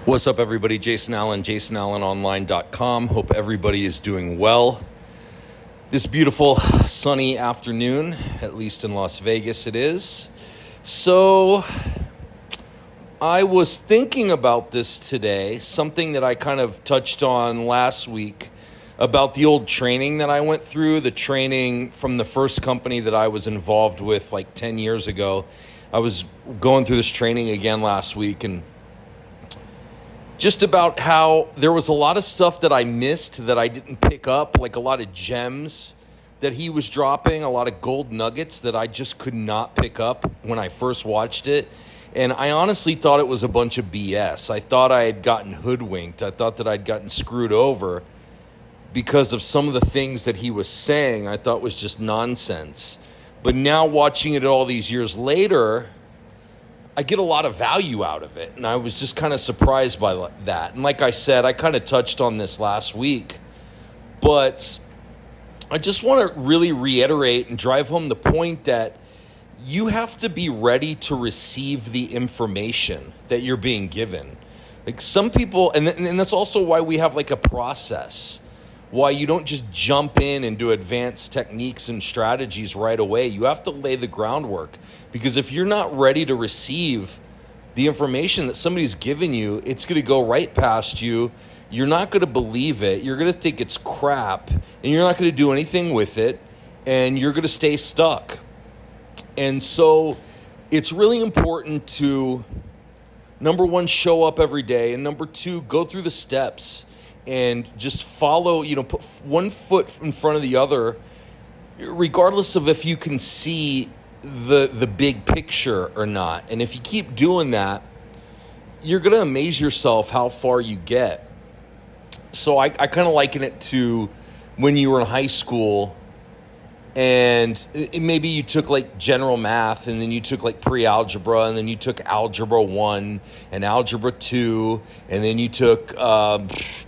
What's up, everybody? Jason Allen, jasonallenonline.com. Hope everybody is doing well. This beautiful sunny afternoon, at least in Las Vegas it is. So I was thinking about this today, something that I kind of touched on last week about the old training that I went through, the training from the first company that I was involved with like 10 years ago. I was going through this training again last week and just about how there was a lot of stuff that I missed that I didn't pick up, like a lot of gems that he was dropping, a lot of gold nuggets that I just could not pick up when I first watched it. And I honestly thought it was a bunch of BS. I thought I had gotten hoodwinked. I thought that I'd gotten screwed over because of some of the things that he was saying I thought was just nonsense. But now watching it all these years later, I get a lot of value out of it, and I was just kind of surprised by that. And like I said, I kind of touched on this last week, but I just want to really reiterate and drive home the point that you have to be ready to receive the information that you're being given. Like some people, and that's also why we have like a process, why you don't just jump in and do advanced techniques and strategies right away. You have to lay the groundwork, because if you're not ready to receive the information that somebody's given you, it's going to go right past you. You're not going to believe it. You're going to think it's crap, and you're not going to do anything with it, and you're going to stay stuck. And so it's really important to, number one, show up every day, and number two, go through the steps and just follow, put one foot in front of the other, regardless of if you can see the big picture or not. And if you keep doing that, you're going to amaze yourself how far you get. So I kind of liken it to when you were in high school and maybe you took like general math, and then you took like pre-algebra, and then you took algebra 1 and algebra 2, and then you took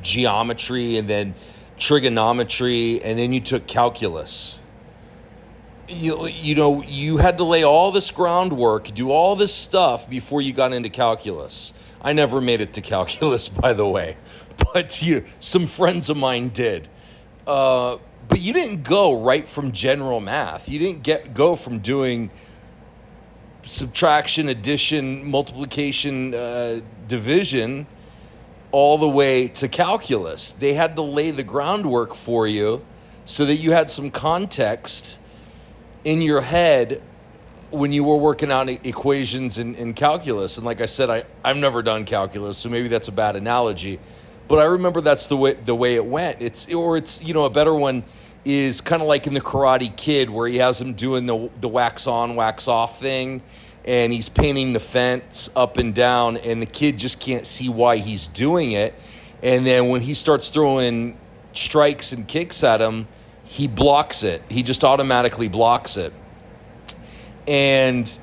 geometry, and then trigonometry, and then you took calculus. You had to lay all this groundwork, do all this stuff before you got into calculus. I never made it to calculus, by the way, but some friends of mine did. But you didn't go right from general math. You didn't go from doing subtraction, addition, multiplication, division, all the way to calculus. They had to lay the groundwork for you so that you had some context in your head when you were working out equations in calculus. And like I said, I've never done calculus, so maybe that's a bad analogy. But I remember that's the way it went. It's a better one is kind of like in the Karate Kid, where he has him doing the wax on, wax off thing, and he's painting the fence up and down, and the kid just can't see why he's doing it. And then when he starts throwing strikes and kicks at him, he blocks it. He just automatically blocks it. And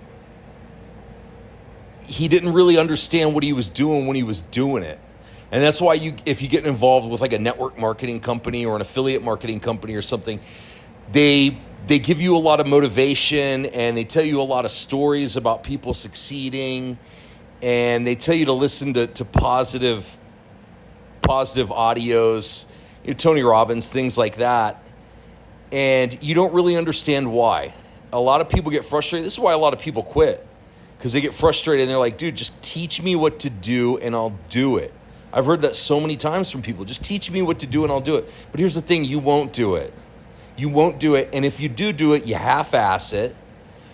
he didn't really understand what he was doing when he was doing it. And that's why if you get involved with like a network marketing company or an affiliate marketing company or something, they give you a lot of motivation, and they tell you a lot of stories about people succeeding, and they tell you to listen to positive audios, Tony Robbins, things like that. And you don't really understand why. A lot of people get frustrated. This is why a lot of people quit, because they get frustrated and they're like, dude, just teach me what to do and I'll do it. I've heard that so many times from people. Just teach me what to do and I'll do it. But here's the thing, you won't do it. You won't do it. And if you do it, you half-ass it.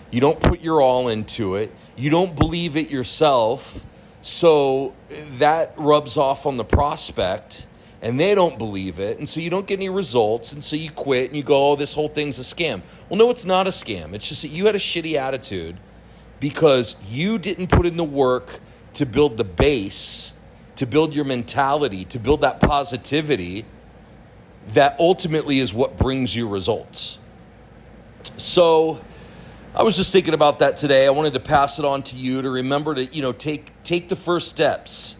You don't put your all into it. You don't believe it yourself. So that rubs off on the prospect, and they don't believe it. And so you don't get any results. And so you quit and you go, oh, this whole thing's a scam. Well, no, it's not a scam. It's just that you had a shitty attitude because you didn't put in the work to build the base, to build your mentality, to build that positivity that ultimately is what brings you results. So I was just thinking about that today. I wanted to pass it on to you to remember to, take the first steps,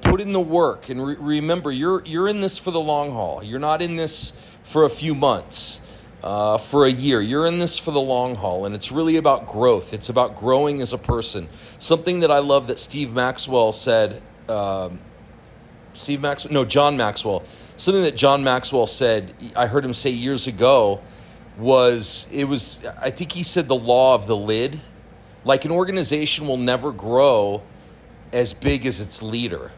put in the work, and remember you're in this for the long haul. You're not in this for a few months, for a year. You're in this for the long haul, and it's really about growth. It's about growing as a person. Something that I love that Steve Maxwell said John Maxwell. Something that John Maxwell said, I heard him say years ago, I think he said the law of the lid. Like an organization will never grow as big as its leader.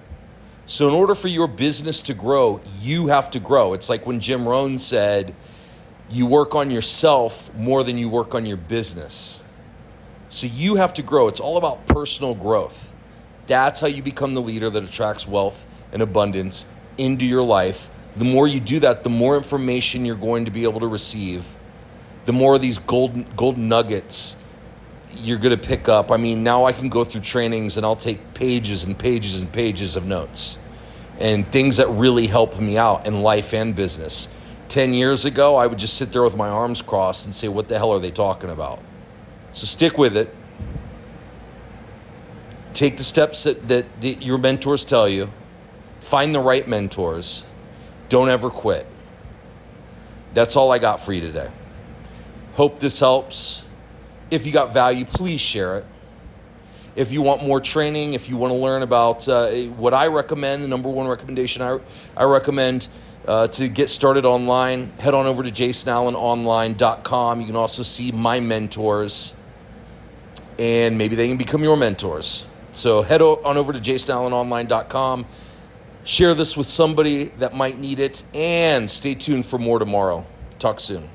So in order for your business to grow, you have to grow. It's like when Jim Rohn said, you work on yourself more than you work on your business. So you have to grow. It's all about personal growth. That's how you become the leader that attracts wealth and abundance into your life. The more you do that, the more information you're going to be able to receive. The more of these gold nuggets you're going to pick up. I mean, now I can go through trainings and I'll take pages and pages and pages of notes and things that really help me out in life and business. 10 years ago, I would just sit there with my arms crossed and say, what the hell are they talking about? So stick with it. Take the steps that your mentors tell you. Find the right mentors. Don't ever quit. That's all I got for you today. Hope this helps. If you got value, please share it. If you want more training, if you want to learn about what I recommend, the number one recommendation I recommend to get started online, head on over to jasonallenonline.com. You can also see my mentors, and maybe they can become your mentors. So head on over to jasonallenonline.com. Share this with somebody that might need it, and stay tuned for more tomorrow. Talk soon.